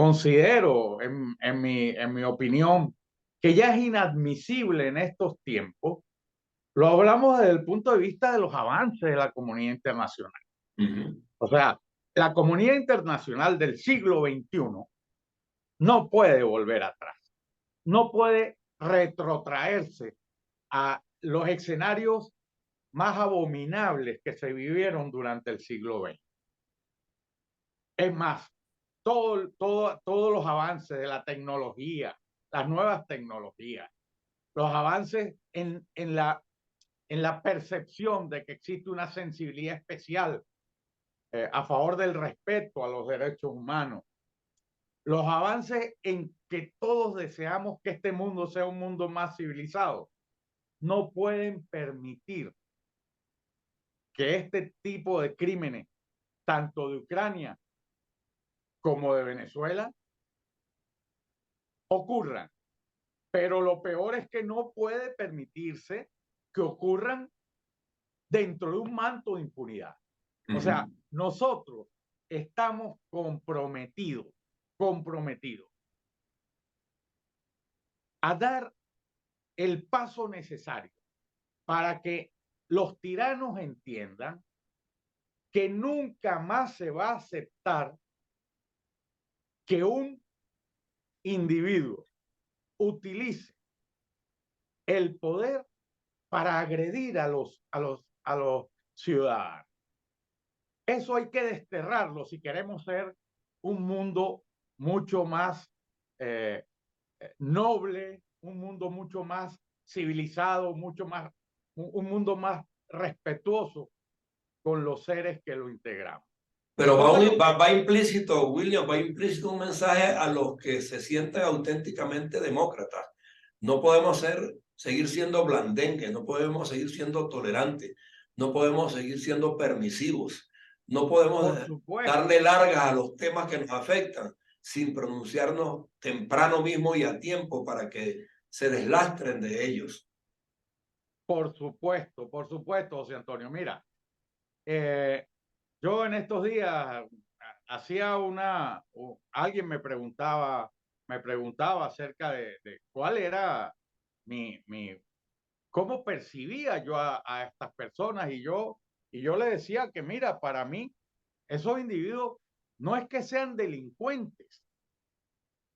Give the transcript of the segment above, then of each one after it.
considero, en mi opinión, que ya es inadmisible en estos tiempos. Lo hablamos desde el punto de vista de los avances de la comunidad internacional. O sea, la comunidad internacional del siglo XXI no puede volver atrás, no puede retrotraerse a los escenarios más abominables que se vivieron durante el siglo XX. Es más, todos los avances de la tecnología, las nuevas tecnologías, los avances en la percepción de que existe una sensibilidad especial a favor del respeto a los derechos humanos, los avances en que todos deseamos que este mundo sea un mundo más civilizado, no pueden permitir que este tipo de crímenes, tanto de Ucrania como de Venezuela, ocurran. Pero lo peor es que no puede permitirse que ocurran dentro de un manto de impunidad. O sea, nosotros estamos comprometidos a dar el paso necesario para que los tiranos entiendan que nunca más se va a aceptar que un individuo utilice el poder para agredir a los ciudadanos. Eso hay que desterrarlo si queremos ser un mundo mucho más noble, un mundo mucho más civilizado, un mundo más respetuoso con los seres que lo integramos. Pero va implícito, William, va implícito un mensaje a los que se sienten auténticamente demócratas. No podemos seguir siendo blandengues, no podemos seguir siendo tolerantes, no podemos seguir siendo permisivos, no podemos darle largas a los temas que nos afectan sin pronunciarnos temprano mismo y a tiempo para que se deslastren de ellos. Por supuesto, José Antonio. Mira, yo en estos días hacía alguien me preguntaba acerca de cuál era cómo percibía yo a estas personas y yo le decía que mira, para mí esos individuos no es que sean delincuentes.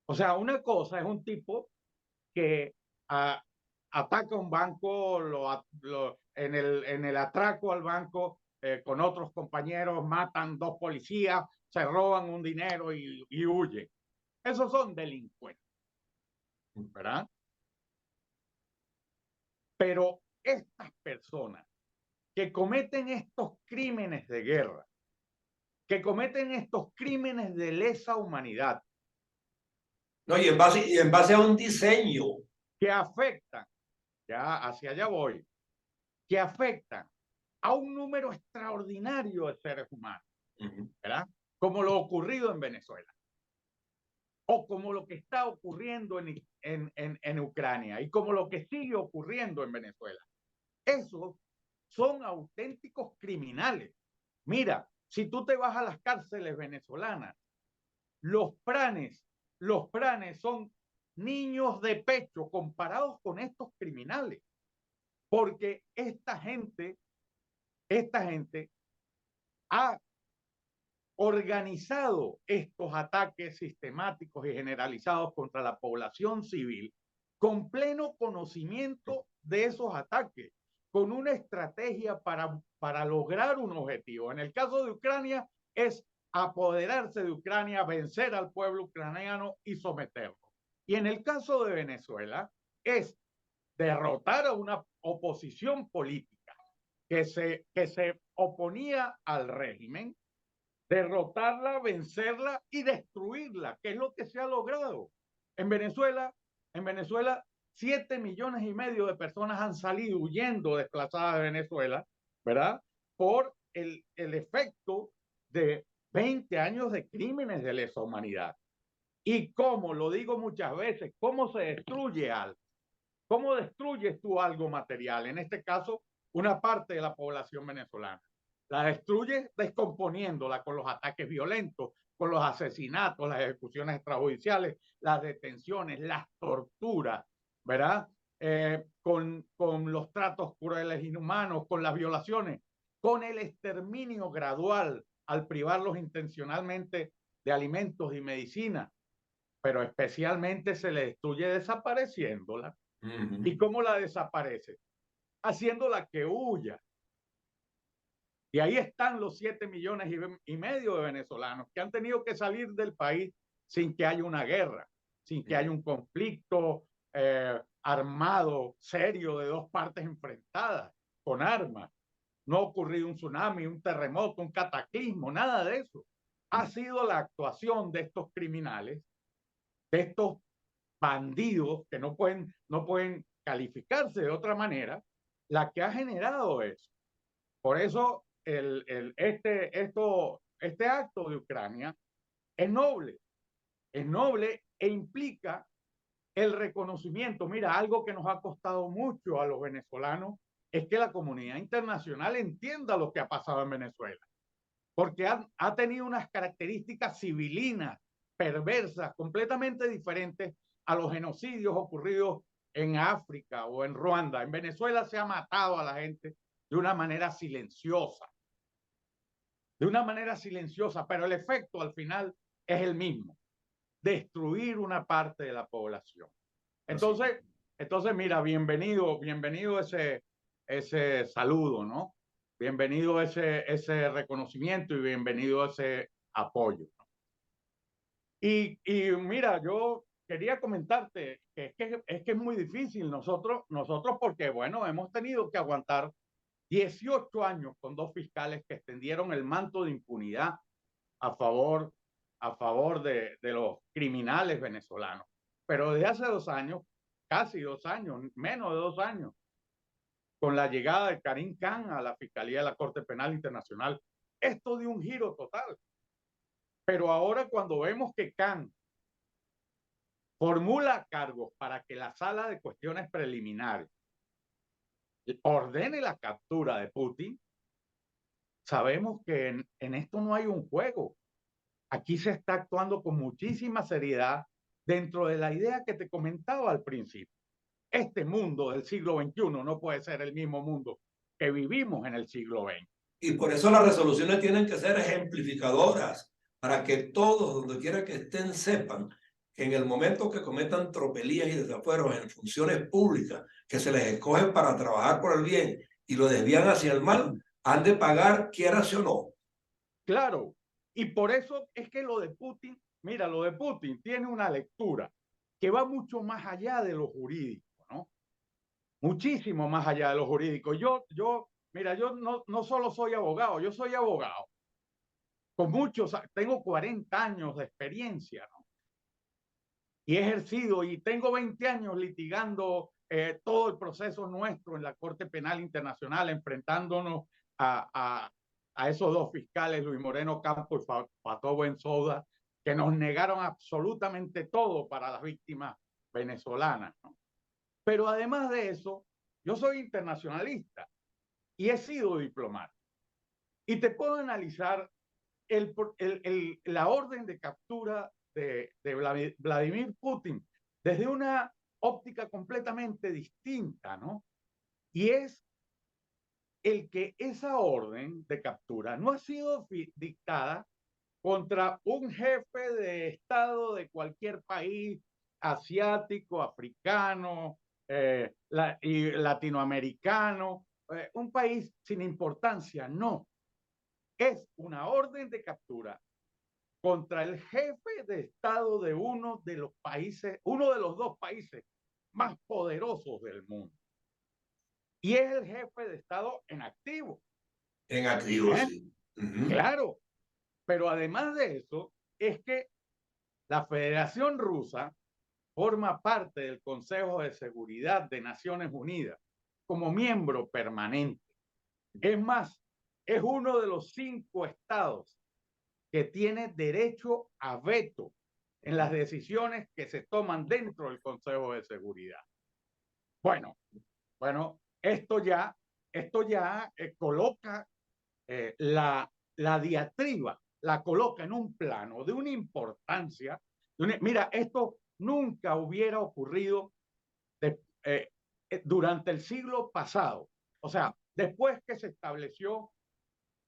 O sea, una cosa es un tipo que ataca un banco, en el atraco al banco con otros compañeros, matan 2 policías, se roban un dinero y huyen. Esos son delincuentes, ¿verdad? Pero estas personas que cometen estos crímenes de guerra, que cometen estos crímenes de lesa humanidad. No, y en base a un diseño. Que afectan, ya hacia allá voy, que afectan a un número extraordinario de seres humanos, ¿verdad? Como lo ocurrido en Venezuela. O como lo que está ocurriendo en Ucrania y como lo que sigue ocurriendo en Venezuela. Esos son auténticos criminales. Mira, si tú te vas a las cárceles venezolanas, los pranes son niños de pecho comparados con estos criminales. Porque esta gente ha organizado estos ataques sistemáticos y generalizados contra la población civil con pleno conocimiento de esos ataques, con una estrategia para lograr un objetivo. En el caso de Ucrania es apoderarse de Ucrania, vencer al pueblo ucraniano y someterlo. Y en el caso de Venezuela es derrotar a una oposición política que se oponía al régimen, derrotarla, vencerla y destruirla, que es lo que se ha logrado. En Venezuela, 7,5 millones de personas han salido huyendo desplazadas de Venezuela, ¿verdad? Por el efecto de 20 años de crímenes de lesa humanidad. Y como lo digo muchas veces, ¿cómo se destruye algo? ¿Cómo destruyes tú algo material? En este caso, una parte de la población venezolana. La destruyes descomponiéndola con los ataques violentos, con los asesinatos, las ejecuciones extrajudiciales, las detenciones, las torturas, ¿verdad? Con los tratos crueles, inhumanos, con las violaciones, con el exterminio gradual al privarlos intencionalmente de alimentos y medicina, pero especialmente se le destruye desapareciéndola. ¿Y cómo la desaparece? Haciéndola que huya. Y ahí están los 7,5 millones de venezolanos que han tenido que salir del país sin que haya una guerra, sin que haya un conflicto armado, serio, de dos partes enfrentadas, con armas. No ha ocurrido un tsunami, un terremoto, un cataclismo, nada de eso. Ha sido la actuación de estos criminales, de estos bandidos que no pueden calificarse de otra manera, la que ha generado eso. Por eso este acto de Ucrania es noble e implica el reconocimiento. Mira, algo que nos ha costado mucho a los venezolanos es que la comunidad internacional entienda lo que ha pasado en Venezuela, porque ha tenido unas características civilinas, perversas, completamente diferentes a los genocidios ocurridos en África o en Ruanda. En Venezuela se ha matado a la gente de una manera silenciosa, pero el efecto al final es el mismo: destruir una parte de la población. Entonces, mira, bienvenido ese saludo, ¿no? Bienvenido ese reconocimiento y bienvenido ese apoyo. Y mira, yo quería comentarte que es que es muy difícil nosotros porque, bueno, hemos tenido que aguantar 18 años con dos fiscales que extendieron el manto de impunidad a favor de los criminales venezolanos. Pero desde hace 2 años, casi 2 años, menos de 2 años, con la llegada de Karim Khan a la Fiscalía de la Corte Penal Internacional, esto dio un giro total. Pero ahora, cuando vemos que Khan formula cargos para que la Sala de Cuestiones Preliminares ordene la captura de Putin, sabemos que en esto no hay un juego. Aquí se está actuando con muchísima seriedad dentro de la idea que te comentaba al principio. Este mundo del siglo XXI no puede ser el mismo mundo que vivimos en el siglo XX. Y por eso las resoluciones tienen que ser ejemplificadoras, para que todos, donde quiera que estén, sepan que en el momento que cometan tropelías y desafueros en funciones públicas, que se les escogen para trabajar por el bien y lo desvían hacia el mal, han de pagar, quieras o no. Claro, y por eso es que lo de Putin, mira, lo de Putin tiene una lectura que va mucho más allá de lo jurídico, ¿no? Muchísimo más allá de lo jurídico. Mira, yo no solo soy abogado, yo soy abogado con tengo 40 años de experiencia, ¿no? Y he ejercido y tengo 20 años litigando todo el proceso nuestro en la Corte Penal Internacional, enfrentándonos a esos dos fiscales, Luis Moreno Campos y Fatou Bensouda, que nos negaron absolutamente todo para las víctimas venezolanas, ¿no? Pero además de eso, yo soy internacionalista y he sido diplomático. Y te puedo analizar la orden de captura de Vladimir Putin desde una óptica completamente distinta, ¿no? Y es el que esa orden de captura no ha sido dictada contra un jefe de Estado de cualquier país asiático, africano y latinoamericano, un país sin importancia, no. Es una orden de captura contra el jefe de Estado de uno de los dos países más poderosos del mundo. Y es el jefe de Estado en activo. En activo, sí. Claro, pero además de eso, es que la Federación Rusa forma parte del Consejo de Seguridad de Naciones Unidas como miembro permanente. Es más, es uno de los 5 estados que tiene derecho a veto en las decisiones que se toman dentro del Consejo de Seguridad. Bueno, esto ya coloca la diatriba la coloca en un plano de una importancia. Mira, esto nunca hubiera ocurrido durante el siglo pasado. O sea, después que se estableció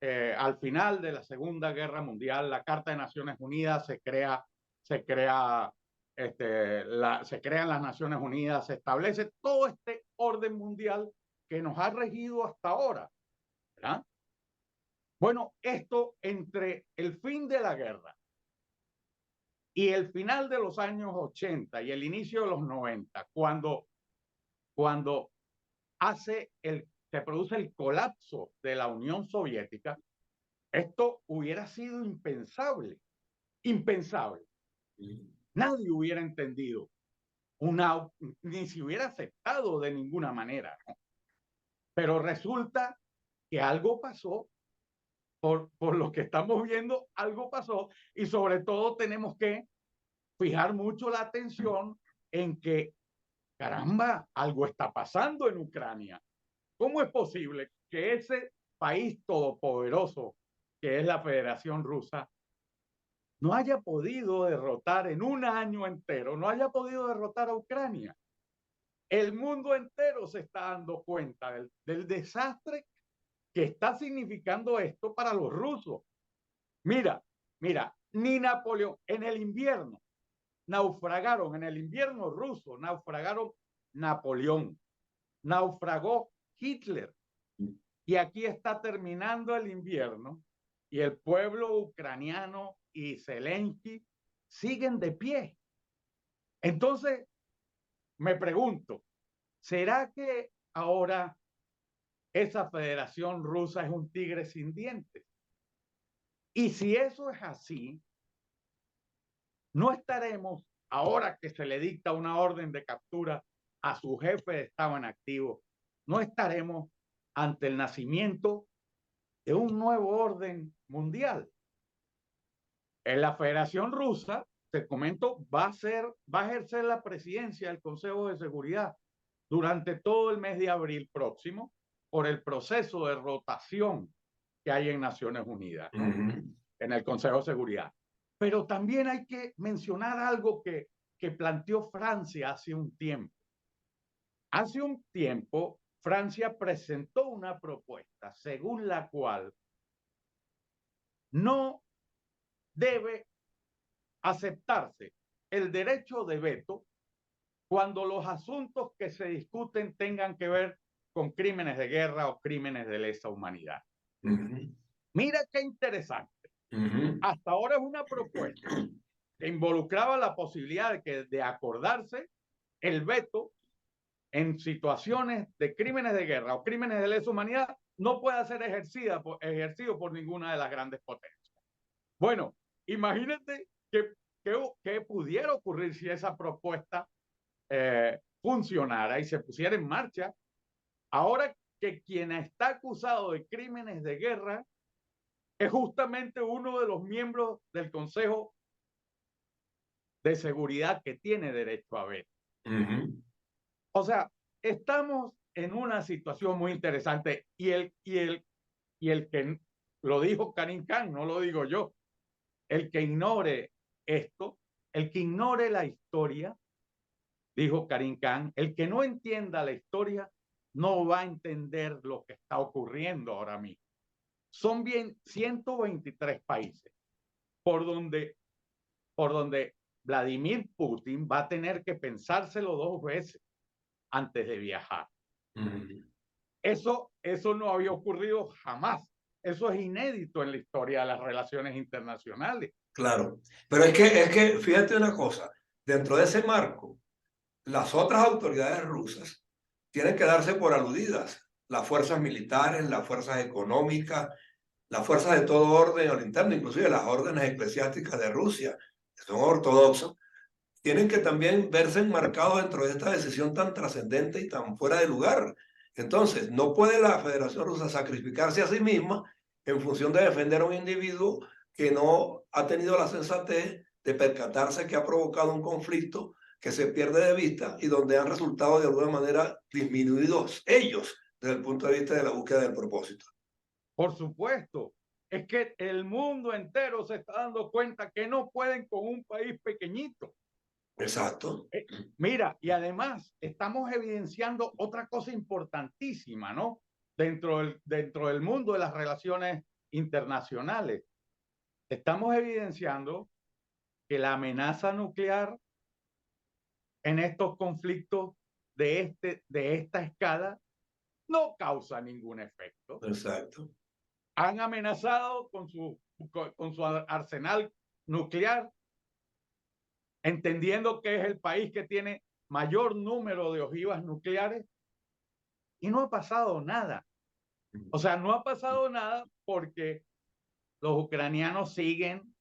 al final de la Segunda Guerra Mundial, la Carta de Naciones Unidas se crean las Naciones Unidas, se establece todo este orden mundial que nos ha regido hasta ahora, ¿verdad? Bueno, esto entre el fin de la guerra y el final de los años 80 y el inicio de los 90, cuando se produce el colapso de la Unión Soviética, esto hubiera sido impensable, impensable. Nadie hubiera entendido, ni se hubiera aceptado de ninguna manera, ¿no? Pero resulta que algo pasó, por lo que estamos viendo, algo pasó, y sobre todo tenemos que fijar mucho la atención en que, caramba, algo está pasando en Ucrania. ¿Cómo es posible que ese país todopoderoso, que es la Federación Rusa, no haya podido derrotar en un año entero, no haya podido derrotar a Ucrania? El mundo entero se está dando cuenta del desastre que está significando esto para los rusos. Mira, ni Napoleón, en el invierno ruso, naufragaron Napoleón, naufragó Hitler, y aquí está terminando el invierno y el pueblo ucraniano y Zelensky siguen de pie. Entonces, me pregunto, ¿será que ahora esa Federación Rusa es un tigre sin dientes? Y si eso es así, no estaremos, ahora que se le dicta una orden de captura a su jefe de Estado en activo, no estaremos ante el nacimiento de un nuevo orden mundial. En la Federación Rusa, te comento, va a ejercer la presidencia del Consejo de Seguridad durante todo el mes de abril próximo por el proceso de rotación que hay en Naciones Unidas, ¿no? En el Consejo de Seguridad. Pero también hay que mencionar algo que planteó Francia hace un tiempo. Hace un tiempo, Francia presentó una propuesta según la cual no debe aceptarse el derecho de veto cuando los asuntos que se discuten tengan que ver con crímenes de guerra o crímenes de lesa humanidad. Mira qué interesante. Hasta ahora es una propuesta que involucraba la posibilidad de acordarse el veto en situaciones de crímenes de guerra o crímenes de lesa humanidad no puede ser ejercido por ninguna de las grandes potencias. Bueno, imagínate qué pudiera ocurrir si esa propuesta funcionara y se pusiera en marcha, ahora que quien está acusado de crímenes de guerra es justamente uno de los miembros del Consejo de Seguridad que tiene derecho a veto. O sea, estamos en una situación muy interesante y el que lo dijo Karim Khan, no lo digo yo, el que ignore esto, el que ignore la historia, dijo Karim Khan, el que no entienda la historia no va a entender lo que está ocurriendo ahora mismo. Son bien 123 países por donde Vladimir Putin va a tener que pensárselo 2 veces antes de viajar. Eso no había ocurrido jamás. Eso es inédito en la historia de las relaciones internacionales. Claro, pero es que fíjate una cosa, dentro de ese marco, las otras autoridades rusas tienen que darse por aludidas, las fuerzas militares, las fuerzas económicas, las fuerzas de todo orden al interno, inclusive las órdenes eclesiásticas de Rusia, que son ortodoxos, tienen que también verse enmarcados dentro de esta decisión tan trascendente y tan fuera de lugar. Entonces, no puede la Federación Rusa sacrificarse a sí misma en función de defender a un individuo que no ha tenido la sensatez de percatarse que ha provocado un conflicto que se pierde de vista y donde han resultado de alguna manera disminuidos ellos desde el punto de vista de la búsqueda del propósito. Por supuesto. es que el mundo entero se está dando cuenta que no pueden con un país pequeñito. Exacto. Mira, y además estamos evidenciando otra cosa importantísima, ¿no? Dentro del mundo de las relaciones internacionales. Estamos evidenciando que la amenaza nuclear en estos conflictos de esta escala no causa ningún efecto. Exacto. Han amenazado con su arsenal nuclear, entendiendo que es el país que tiene mayor número de ojivas nucleares, y no ha pasado nada. O sea, no ha pasado nada porque los ucranianos siguen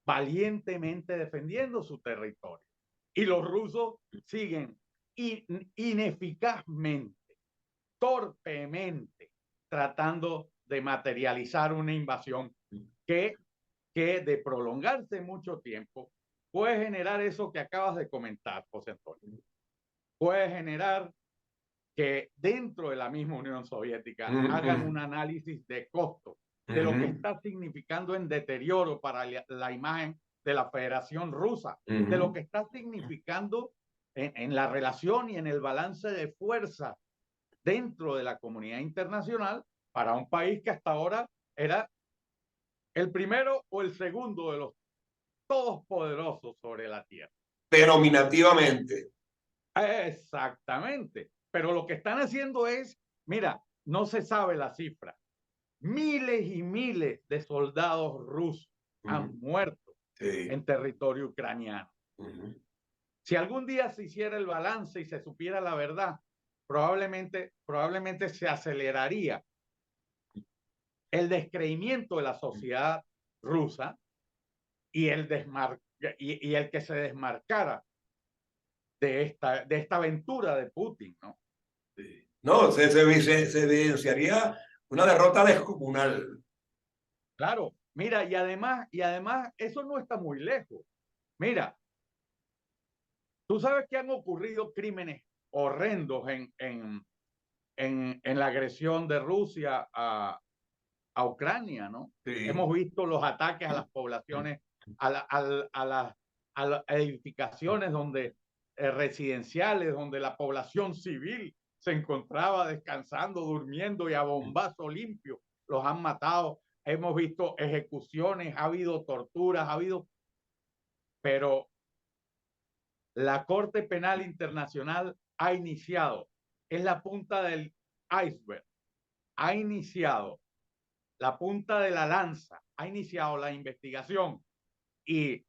valientemente defendiendo su territorio y los rusos siguen ineficazmente, torpemente, tratando de materializar una invasión que de prolongarse mucho tiempo puede generar eso que acabas de comentar, José Antonio. Puede generar que dentro de la misma Unión Soviética hagan un análisis de costo de lo que está significando en deterioro para la imagen de la Federación Rusa, de lo que está significando en la relación y en el balance de fuerza dentro de la comunidad internacional para un país que hasta ahora era el primero o el segundo de los todos poderosos sobre la tierra. Denominativamente. Exactamente. Pero lo que están haciendo es, mira, no se sabe la cifra. Miles y miles de soldados rusos han muerto en territorio ucraniano. Si algún día se hiciera el balance y se supiera la verdad, probablemente se aceleraría el descreimiento de la sociedad rusa y el que se desmarcara de esta aventura de Putin, ¿no? No, se evidenciaría una derrota descomunal. Claro, mira, y además eso no está muy lejos. Mira, tú sabes que han ocurrido crímenes horrendos en la agresión de Rusia a Ucrania, ¿no? Sí. Hemos visto los ataques a las poblaciones, a las edificaciones donde, residenciales, donde la población civil se encontraba descansando, durmiendo y a bombazo limpio los han matado. Hemos visto ejecuciones, ha habido torturas, pero la Corte Penal Internacional ha iniciado, es la punta del iceberg, ha iniciado la punta de la lanza, ha iniciado la investigación y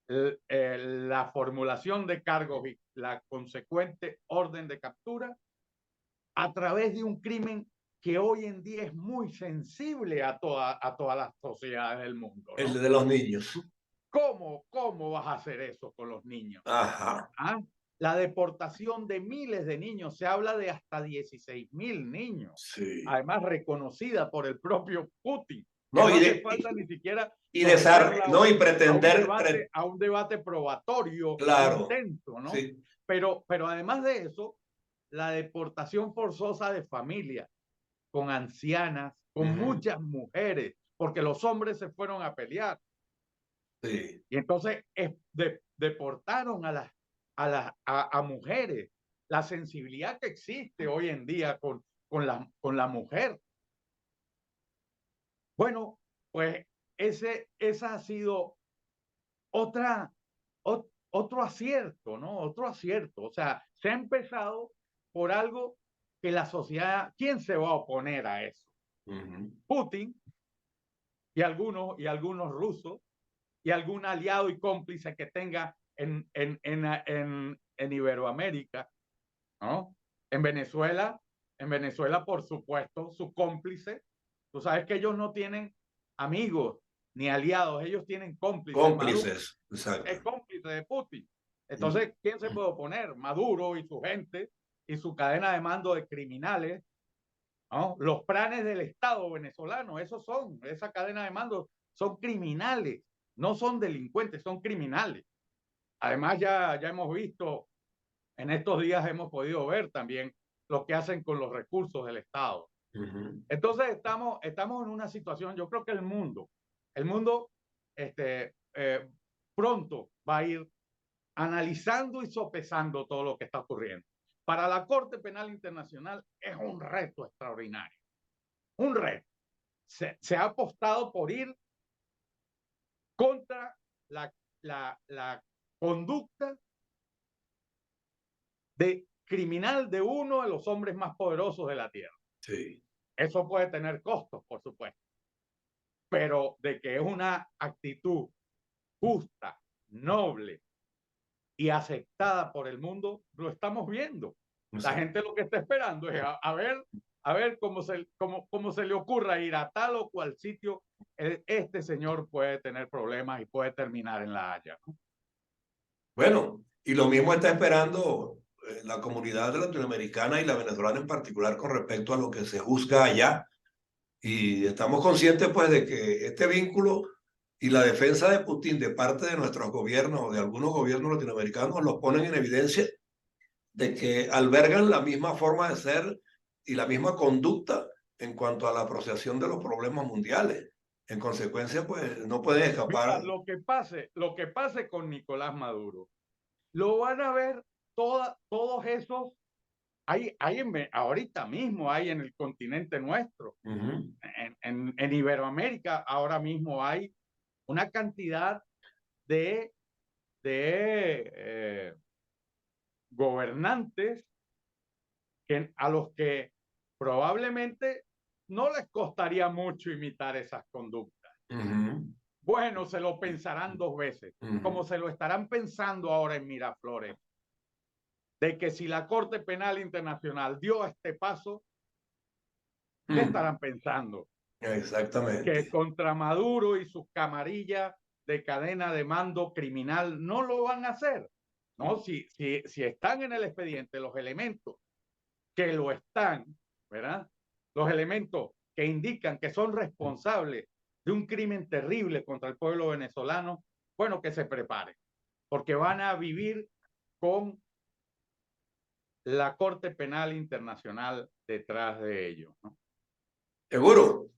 la formulación de cargos y la consecuente orden de captura a través de un crimen que hoy en día es muy sensible a todas las sociedades del mundo, ¿no? El de los niños. ¿Cómo vas a hacer eso con los niños? Ajá. ¿Ah? La deportación de miles de niños, se habla de hasta 16,000 niños, sí. Además reconocida por el propio Putin. No, no hace falta ni siquiera y pretender a un debate probatorio, claro, intenso, ¿no? Sí. Pero además de eso, la deportación forzosa de familias con ancianas, con muchas mujeres, porque los hombres se fueron a pelear. Sí. Y entonces deportaron a mujeres. La sensibilidad que existe hoy en día con la mujer. Bueno, pues esa ha sido otro acierto, ¿no? Otro acierto. O sea, se ha empezado por algo que la sociedad, ¿quién se va a oponer a eso? Putin y algunos rusos y algún aliado y cómplice que tenga en Iberoamérica, ¿no? En Venezuela, por supuesto, su cómplice. Tú sabes que ellos no tienen amigos ni aliados, ellos tienen cómplices. Cómplices, Maduro es cómplice de Putin. Entonces, ¿quién se puede oponer? Maduro y su gente y su cadena de mando de criminales, ¿no? Los planes del Estado venezolano, esa cadena de mando son criminales, no son delincuentes, son criminales. Además, ya hemos visto, en estos días hemos podido ver también lo que hacen con los recursos del Estado. Entonces estamos en una situación, yo creo que el mundo pronto va a ir analizando y sopesando todo lo que está ocurriendo. Para la Corte Penal Internacional es un reto extraordinario, un reto. Se ha apostado por ir contra la conducta criminal de uno de los hombres más poderosos de la Tierra. Sí. Eso puede tener costos, por supuesto, pero de que es una actitud justa, noble y aceptada por el mundo, lo estamos viendo. La gente lo que está esperando es a ver cómo se le ocurra ir a tal o cual sitio. Este señor puede tener problemas y puede terminar en La Haya, ¿no? Bueno, y lo mismo está esperando la comunidad latinoamericana y la venezolana en particular con respecto a lo que se juzga allá. Y estamos conscientes pues de que este vínculo y la defensa de Putin de parte de nuestros gobiernos o de algunos gobiernos latinoamericanos los ponen en evidencia de que albergan la misma forma de ser y la misma conducta en cuanto a la apreciación de los problemas mundiales. En consecuencia, pues no pueden escapar. Mira, lo que pase con Nicolás Maduro, lo van a ver todos esos, ahorita mismo hay en el continente nuestro, en Iberoamérica, ahora mismo hay una cantidad de gobernantes a los que probablemente no les costaría mucho imitar esas conductas. Bueno, se lo pensarán dos veces, como se lo estarán pensando ahora en Miraflores, de que si la Corte Penal Internacional dio este paso, ¿qué estarán pensando? Exactamente. Que contra Maduro y sus camarillas de cadena de mando criminal no lo van a hacer. No, si están en el expediente los elementos que lo están, ¿verdad? Los elementos que indican que son responsables de un crimen terrible contra el pueblo venezolano, bueno, que se preparen, porque van a vivir con la Corte Penal Internacional detrás de ellos, ¿no? Seguro.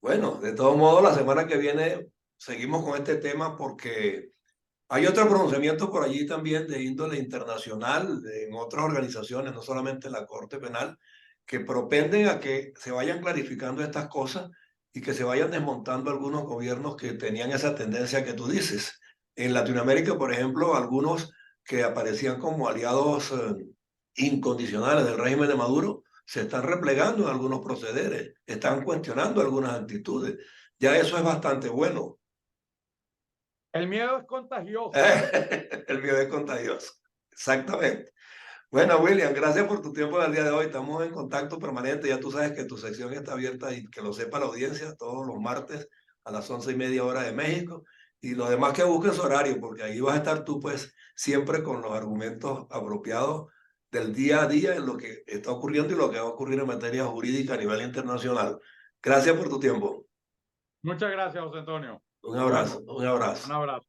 Bueno, de todos modos, la semana que viene seguimos con este tema porque hay otro pronunciamiento por allí también de índole internacional, en otras organizaciones, no solamente en la Corte Penal, que propenden a que se vayan clarificando estas cosas y que se vayan desmontando algunos gobiernos que tenían esa tendencia que tú dices. En Latinoamérica, por ejemplo, algunos que aparecían como aliados incondicionales del régimen de Maduro, se están replegando en algunos procederes, están cuestionando algunas actitudes. Ya eso es bastante bueno. El miedo es contagioso. El miedo es contagioso. Exactamente. Bueno, William, gracias por tu tiempo del día de hoy. Estamos en contacto permanente. Ya tú sabes que tu sección está abierta y que lo sepa la audiencia todos los martes a las 11:30 de México. Y lo demás que busques su horario, porque ahí vas a estar tú, pues, siempre con los argumentos apropiados del día a día en lo que está ocurriendo y lo que va a ocurrir en materia jurídica a nivel internacional. Gracias por tu tiempo. Muchas gracias, José Antonio. Un abrazo, un abrazo. Un abrazo.